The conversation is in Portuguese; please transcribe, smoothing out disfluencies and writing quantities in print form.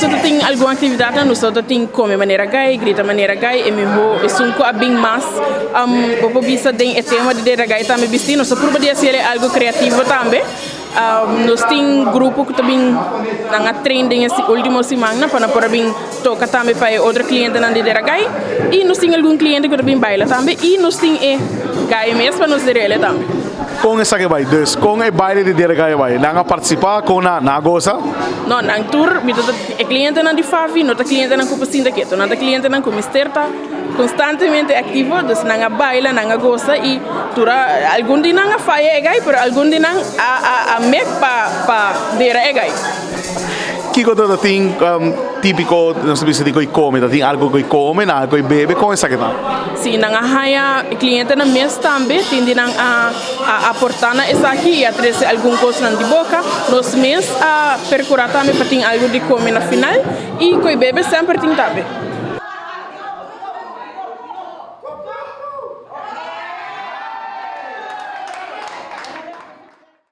nós temos alguma atividade, nós temos que comer maneira gai, grita maneira gai, e mesmo é um pouco bem mais, o vista tem o tema de gai também vestir, nós por poder ser algo criativo também. Nós temos grupo que também na trending essa última semana para por bem tocar também para outro cliente na de gai, e nós temos algum cliente que também baila também, e nós temos gai mesmo para nós direle também. Com essa que vai, dus com o baile de gai vai, não participar com na goza? Não, na tour, o cliente não de favi, não o cliente não cupa sinda quieto, não o cliente não come esterta, constantemente ativo, dus não baila, não goza e tura algum dia não faia gai, pero algum dia não a mek pa dera gai. Que coisa tem típico, não sei se digo come, tem algo que come, algo que bebe, com essa que tá? Sim, não há cliente na mesa também, tem a aportar na essa aqui, a trazer alguma coisa na de boca, nós mesmos a percurar também para ter algo de comer na final e que bebe sempre tem também.